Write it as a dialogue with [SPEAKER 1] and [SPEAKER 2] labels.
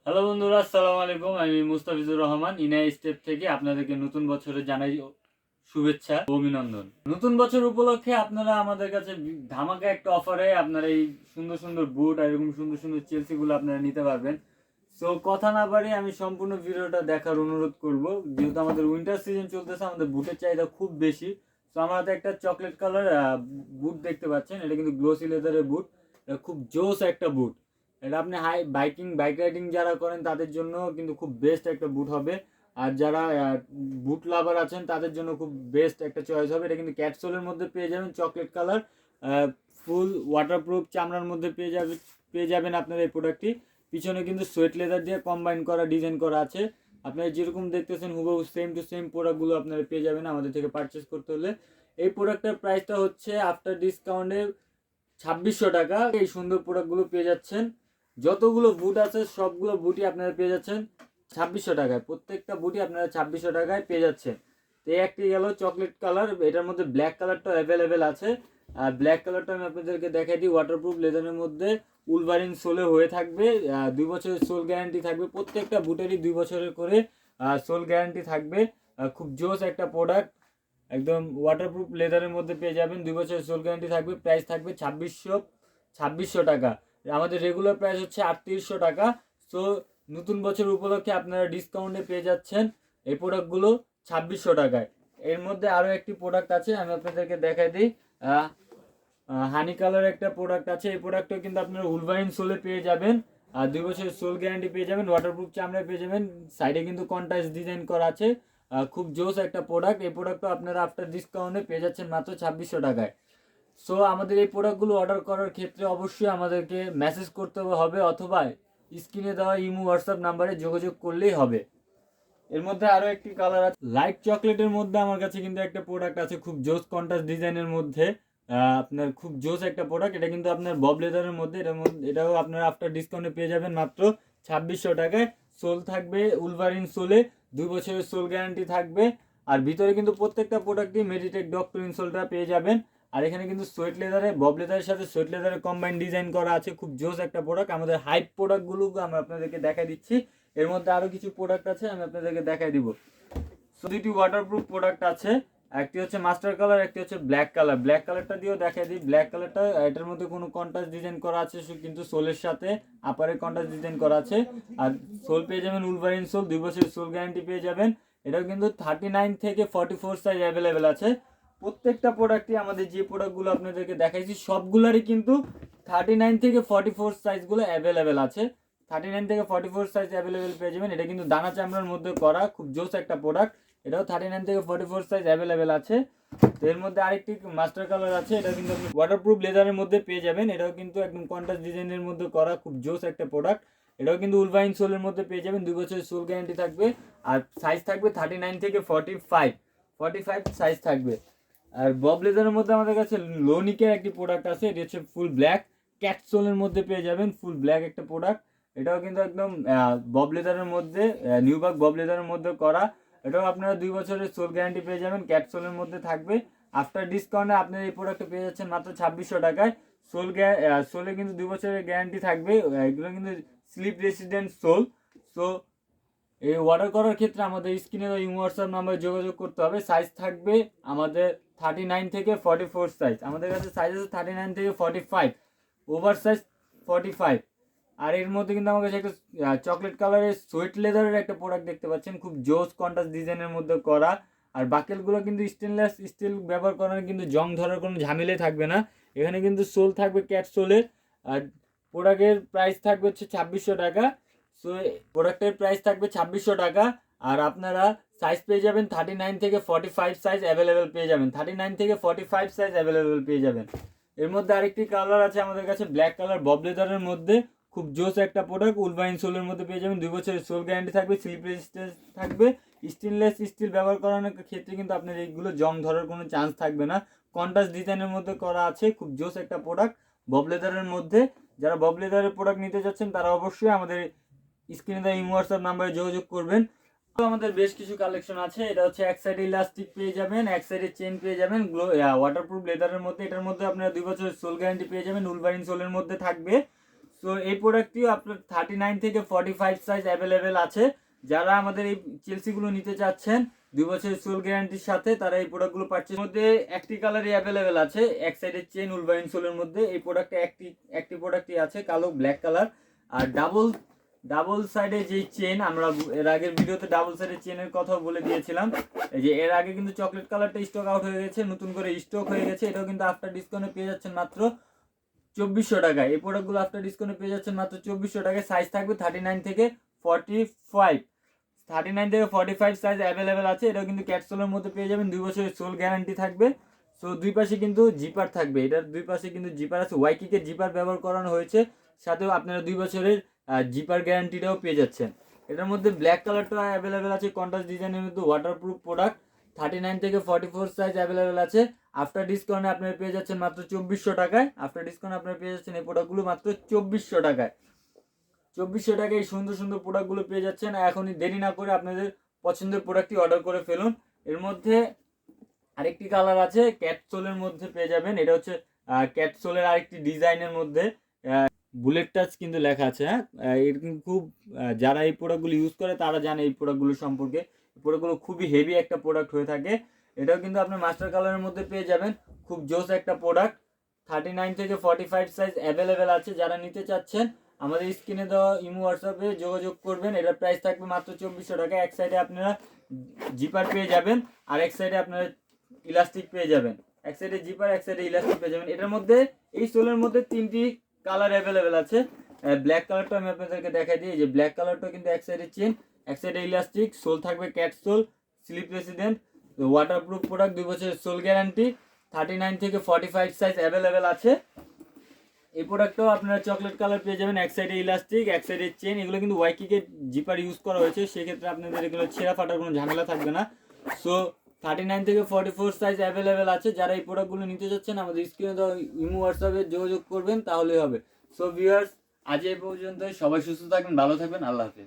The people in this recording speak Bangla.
[SPEAKER 1] হ্যালো বন্ধুরা, আসসালামু আলাইকুম। আমি মুস্তাফিজুর রহমান ইনাই স্টেপ থেকে আপনাদেরকে নতুন বছরে জানাই শুভেচ্ছা ও অভিনন্দন। নতুন বছর উপলক্ষে আপনারা আমাদের কাছে ধামাকা একটা অফারে আপনারা এই সুন্দর সুন্দর বুট আর এরকম সুন্দর সুন্দর চেলসি গুলো আপনারা নিতে পারবেন। সো কথা না বাড়িয়ে আমি সম্পূর্ণ ভিডিওটা দেখার অনুরোধ করব। যেহেতু আমাদের উইন্টার সিজন চলতেছে, আমাদের বুটের চাহিদা খুব বেশি। তো আমার হাতে একটা চকলেট কালার বুট দেখতে পাচ্ছেন, এটা কিন্তু গ্লোসি লেদারের বুট। এটা খুব জোস একটা বুট। এটা আপনি বাইক রাইডিং যারা করেন তাদের জন্য কিন্তু খুব বেস্ট একটা বুট হবে। আর যারা বুট লাভার আছেন তাদের জন্য খুব বেস্ট একটা চয়েস হবে। এটা কিন্তু ক্যাটসোলের মধ্যে পেয়ে যাবেন, চকলেট কালার, ফুল ওয়াটারপ্রুফ চামড়ার মধ্যে পেয়ে যাবেন আপনার এই প্রোডাক্টটি। পিছনে কিন্তু সোয়েট লেদার দিয়ে কম্বাইন করা ডিজাইন করা আছে। আপনারা যেরকম দেখতেছেন হুবহু সেম টু সেম প্রোডাক্টগুলো আপনারা পেয়ে যাবেন আমাদের থেকে পারচেস করতে হলে। এই প্রোডাক্টের প্রাইসটা হচ্ছে আফটার ডিসকাউন্টে 2600 টাকা। এই সুন্দর প্রোডাক্টগুলো পেয়ে যাচ্ছেন। যতগুলো বুট আছে সবগুলো বুটই আপনারা পেয়ে যাচ্ছেন 2600 টাকায়। প্রত্যেকটা বুটই আপনারা 2600 টাকায় পেয়ে যাচ্ছেন। তো এই একটি গেল চকলেট কালার, এটার মধ্যে ব্ল্যাক কালারটা অ্যাভেলেবেল আছে। আর ব্ল্যাক কালারটা আমি আপনাদেরকে দেখাই দিই। ওয়াটারপ্রুফ লেদারের মধ্যে উলভারিন সোলে হয়ে থাকবে, 2 বছরের সোল গ্যারান্টি থাকবে। প্রত্যেকটা বুটেরই 2 বছরের করে সোল গ্যারান্টি থাকবে। খুব জোস একটা প্রোডাক্ট, একদম ওয়াটারপ্রুফ লেদারের মধ্যে পেয়ে যাবেন। 2 বছরের সোল গ্যারান্টি থাকবে। প্রাইস থাকবে ছাব্বিশশো টাকা। আমাদের রেগুলার প্রাইস হচ্ছে 3800 টাকা। সো নতুন বছর উপলক্ষে আপনারা ডিসকাউন্টে পেয়ে যাচ্ছেন এই প্রোডাক্টগুলো 2600 টাকায়। এর মধ্যে আরও একটি প্রোডাক্ট আছে, আমি আপনাদেরকে দেখাই দিই। হানি কালার একটা প্রোডাক্ট আছে। এই প্রোডাক্টও কিন্তু আপনারা উলভারিন সোলে পেয়ে যাবেন। আর 2 বছরের সোল গ্যারান্টি পেয়ে যাবেন, ওয়াটারপ্রুফ চামড়ায় পেয়ে যাবেন। সাইডে কিন্তু কন্ট্রাস্ট ডিজাইন করা আছে। খুব জোস একটা প্রোডাক্ট। এই প্রোডাক্টও আপনারা আফটার ডিসকাউন্টে পেয়ে যাচ্ছেন মাত্র 2600 টাকায়। সো আমাদের এই প্রোডাক্টগুলো অর্ডার করার ক্ষেত্রে অবশ্যই আমাদেরকে মেসেজ করতে হবে, অথবা স্ক্রিনে দেওয়া ইমো হোয়াটসঅ্যাপ নাম্বারে যোগাযোগ করলেই হবে। এর মধ্যে আরো একটি কালার আছে লাইট চকলেটের মধ্যে। আমার কাছে কিন্তু একটা প্রোডাক্ট আছে খুব জোস কন্ট্রাস্ট ডিজাইনের মধ্যে। আপনার খুব জোস একটা প্রোডাক্ট। এটা কিন্তু আপনার বব লেদারের মধ্যে। এটাও আপনার আফটার ডিসকাউন্টে পেয়ে যাবেন মাত্র 2600 টাকায়। সোল থাকবে উলভারিন সোলে, 2 বছরের সোল গ্যারান্টি থাকবে। আর ভিতরে কিন্তু প্রত্যেকটা প্রোডাক্টই মেডিটেক ডক্টর ইনসোলটা পেয়ে যাবেন। আর এখানে কিন্তু সোয়েট লেদারে বব লেদারের সাথে সোয়েট লেদারের কম্বাইন ডিজাইন করা আছে। খুব জোস একটা প্রোডাক্ট। আমাদের হাইপ প্রোডাক্টগুলো আমরা আপনাদেরকে দেখাই দিচ্ছি। এর মধ্যে আরো কিছু প্রোডাক্ট আছে, আমি আপনাদেরকে দেখাই দিব। সো দুটি ওয়াটারপ্রুফ প্রোডাক্ট আছে, একটি হচ্ছে মাস্টার কালার, একটি হচ্ছে ব্ল্যাক কালার। ব্ল্যাক কালারটা দিয়েও দেখাই দিই। ব্ল্যাক কালারটা এটার মধ্যে কোনো কন্ট্রাস্ট ডিজাইন করা আছে, কিন্তু সোলের সাথে আপারে কন্ট্রাস্ট ডিজাইন করা আছে। আর সোল পেয়ে যাবেন উলভারিন সোল, 2 বছরের সোল গ্যারান্টি পেয়ে যাবেন। এটাও কিন্তু 39 থেকে 44 সাইজ অ্যাভেলেবেল আছে। প্রত্যেকটা প্রোডাক্টই আমাদের যে প্রোডাক্টগুলো আপনাদেরকে দেখাইছি সবগুলোরই কিন্তু 39 থেকে 44 সাইজগুলো অ্যাভেলেবেল আছে। 39 থেকে 44 সাইজ অ্যাভেলেবেল পেয়ে যাবেন। এটা কিন্তু দানা চামড়ার মধ্যে করা, খুব জোস একটা প্রোডাক্ট। এটাও 39 থেকে 44 সাইজ অ্যাভেলেবেল আছে। তো এর মধ্যে আরেকটি মাস্টার কালার আছে, এটা কিন্তু আপনি ওয়াটারপ্রুফ লেদারের মধ্যে পেয়ে যাবেন। এটাও কিন্তু একদম কন্ট্রাস্ট ডিজাইনের মধ্যে করা, খুব জোস একটা প্রোডাক্ট। এটাও কিন্তু উলভাইন সোলের মধ্যে পেয়ে যাবেন। 2 বছরের সোল গ্যারান্টি থাকবে। আর সাইজ থাকবে 39 থেকে 45 সাইজ থাকবে। আর বব লেদারের মধ্যে আমাদের কাছে লোনিকের একটি প্রোডাক্ট আছে। এটি হচ্ছে ফুল ব্ল্যাক ক্যাটসোলের মধ্যে পেয়ে যাবেন। ফুল ব্ল্যাক একটা প্রোডাক্ট। এটাও কিন্তু একদম বব লেদারের মধ্যে, নিউবার্ক বব লেদারের মধ্যে করা। এটাও আপনারা 2 বছরের সোল গ্যারান্টি পেয়ে যাবেন, ক্যাটসোলের মধ্যে থাকবে। আফটার ডিসকাউন্টে আপনারা এই প্রোডাক্টটা পেয়ে যাচ্ছেন মাত্র 2600 টাকায়। সোলে কিন্তু 2 বছরের গ্যারান্টি থাকবে। এগুলো কিন্তু স্লিপ রেসিডেন্ট সোল। সো এই অর্ডার করার ক্ষেত্রে আমাদের স্ক্রিনে ইমো হোয়াটসঅ্যাপ নাম্বারে যোগাযোগ করতে হবে। সাইজ থাকবে আমাদের 39 থেকে 44 সাইজ। আমাদের কাছে সাইজ আছে 39 থেকে 45, ওভার সাইজ 45। আর এর মধ্যে কিন্তু আমার কাছে একটা চকলেট কালারের সোয়েট লেদারের একটা প্রোডাক্ট দেখতে পাচ্ছেন, খুব জোস কন্ট্রাস্ট ডিজাইনের মধ্যে করা। আর বাকেলগুলো কিন্তু স্টেনলেস স্টিল ব্যবহার করার, কিন্তু জং ধরার কোনো ঝামেলাই থাকবে না। এখানে কিন্তু সোল থাকবে ক্যাট সোলের। আর প্রোডাক্টের প্রাইস থাকবে হচ্ছে 2600 টাকা। সো প্রোডাক্টের প্রাইস থাকবে 2600 টাকা। আর আপনারা সাইজ পেয়ে যাবেন 39 থেকে 45 সাইজ অ্যাভেলেবেল পেয়ে যাবেন। 39 থেকে 45 সাইজ অ্যাভেলেবেল পেয়ে যাবেন। এর মধ্যে আরেকটি কালার আছে আমাদের কাছে ব্ল্যাক কালার বব লেদারের মধ্যে। খুব জোস একটা প্রোডাক্ট, উলভাইন সোলের মধ্যে পেয়ে যাবেন। 2 বছরের সোল গ্যারান্টি থাকবে, স্লিপ রেজিস্ট্যান্স থাকবে। স্টেনলেস স্টিল ব্যবহার করানোর ক্ষেত্রে কিন্তু আপনার এইগুলো জং ধরার কোনো চান্স থাকবে না। কন্ট্রাস্ট ডিজাইনের মধ্যে করা আছে, খুব জোস একটা প্রোডাক্ট বব লেদারের মধ্যে। যারা বব লেদারের প্রোডাক্ট নিতে চাচ্ছেন তারা অবশ্যই আমাদের স্ক্রিনে দেওয়া ইমো হোয়াটসঅ্যাপ নাম্বারে যোগাযোগ করবেন। তো আমাদের বেশ কিছু কালেকশন আছে। এটা হচ্ছে এক সাইডে ইলাস্টিক পেয়ে যাবেন, এক সাইডে চেন পেয়ে যাবেন, ওয়াটারপ্রুফ লেদারের মধ্যে। এটার মধ্যে আপনারা 2 বছরের সোল গ্যারান্টি পেয়ে যাবেন, উলভারিন সোলের মধ্যে থাকবে। সো এই প্রোডাক্টটিও আপনার 39 থেকে 45 সাইজ অ্যাভেলেবেল আছে। যারা আমাদের এই চেলসিগুলো নিতে চাচ্ছেন 2 বছরের সোল গ্যারান্টির সাথে, তারা এই প্রোডাক্টগুলো পারচেজ মধ্যে একটি কালারই অ্যাভেলেবেল আছে। এক সাইডের চেন উলবাইন সোলের মধ্যে এই প্রোডাক্টে একটি প্রোডাক্টই আছে কালো ব্ল্যাক কালার। আর ডাবল সাইডে যেই চেন, আমরা এর আগের ভিডিওতে ডাবল সাইডের চেনের কথা বলে দিয়েছিলাম। এই যে এর আগে কিন্তু চকলেট কালারটা স্টক আউট হয়ে গেছে, নতুন করে স্টক হয়ে গেছে। এটাও কিন্তু আফটার ডিসকাউন্টে পেয়ে যাচ্ছেন মাত্র 2400 টাকায়। এই প্রোডাক্টগুলো আফটার ডিসকাউন্টে পেয়ে যাচ্ছেন মাত্র 2400 টাকায়। সাইজ থাকবে 39 থেকে 45। 39 থেকে 45 সাইজ অ্যাভেলেবেল আছে। এটাও কিন্তু ক্যাপসুলের মধ্যে পেয়ে যাবেন, 2 বছরের সোল গ্যারান্টি থাকবে। সো দুই পাশে কিন্তু জিপার থাকবে, এটার দুই পাশে কিন্তু জিপার আছে, ওয়াইকিকের জিপার ব্যবহার করানো হয়েছে। সাথেও আপনারা 2 বছরের জিপার গ্যারান্টিটাও পেয়ে যাচ্ছেন। এটার মধ্যে ব্ল্যাক কালারটা অ্যাভেলেবেল আছে, কন্ট্রাস্ট ডিজাইনের মধ্যে ওয়াটারপ্রুফ প্রোডাক্ট। 39 থেকে 44 সাইজ অ্যাভেলেবেল আছে। আফটার ডিসকাউন্টে আপনারা পেয়ে যাচ্ছেন মাত্র 2400 টাকায়। আফটার ডিসকাউন্ট আপনারা পেয়ে যাচ্ছেন এই প্রোডাক্টগুলো মাত্র 2400 টাকায়। 2400 টাকায় এই সুন্দর সুন্দর প্রোডাক্টগুলো পেয়ে যাচ্ছেন। এখনই দেরি না করে আপনাদের পছন্দের প্রোডাক্টটি অর্ডার করে ফেলুন। এর মধ্যে আরেকটি কালার আছে, ক্যাপসুলের মধ্যে পেয়ে যাবেন। এটা হচ্ছে ক্যাপসুলের আরেকটি ডিজাইনের মধ্যে বুলেট টাচ কিন্তু লেখা আছে। হ্যাঁ, এরকম খুব যারা এই প্রোডাক্টগুলো ইউজ করে তারা জানে এই প্রোডাক্টগুলো সম্পর্কে। এই প্রোডাক্টগুলো খুবই হেভি একটা প্রোডাক্ট হয়ে থাকে। এটাও কিন্তু আপনি মাস্টার কালারের মধ্যে পেয়ে যাবেন, খুব জোস একটা প্রোডাক্ট। 39 থেকে 45 সাইজ অ্যাভেলেবেল আছে। যারা নিতে চাচ্ছেন আমাদের স্ক্রিনে দেওয়া ইমো হোয়াটসঅ্যাপে যোগাযোগ করবেন। এটার প্রাইস থাকবে মাত্র 2400 টাকা। এক সাইডে আপনারা জিপার পেয়ে যাবেন, আর এক সাইডে আপনারা ইলাস্টিক পেয়ে যাবেন। এক সাইডে জিপার, এক সাইডে ইলাস্টিক পেয়ে যাবেন। এটার মধ্যে এই সোলের মধ্যে 3টি কালার অ্যাভেলেবেল আছে। ব্ল্যাক কালারটা আমি আপনাদেরকে দেখাই দিই। যে ব্ল্যাক কালারটা কিন্তু এক সাইডে চেন, এক সাইডে ইলাস্টিক, সোল থাকবে cat sole, slip resistant, waterproof product, 2 বছরের সোল গ্যারান্টি। 39 থেকে 45 সাইজ অ্যাভেলেবেল আছে। এই প্রোডাক্টটাও আপনারা চকলেট কালার পেয়ে যাবেন, এক সাইডে ইলাস্টিক, এক সাইডে চেন। এগুলো কিন্তু ওয়াইকিকের জিপার ইউজ করা হয়েছে, সেক্ষেত্রে আপনাদের এগুলো ছেঁড়া ফাটার কোনো ঝামেলা থাকবে না। সো 39 থেকে 44 সাইজ অ্যাভেলেবেল আছে। যারা এই প্রোডাক্টগুলো নিতে যাচ্ছেন আমাদের স্ক্রিনে দেওয়া ইমো হোয়াটসঅ্যাপে যোগাযোগ করবেন, তাহলেই হবে। সো ভিউয়ার্স, আজ এই পর্যন্ত। সবাই সুস্থ থাকবেন, ভালো থাকবেন, আল্লাহ হাফেজ।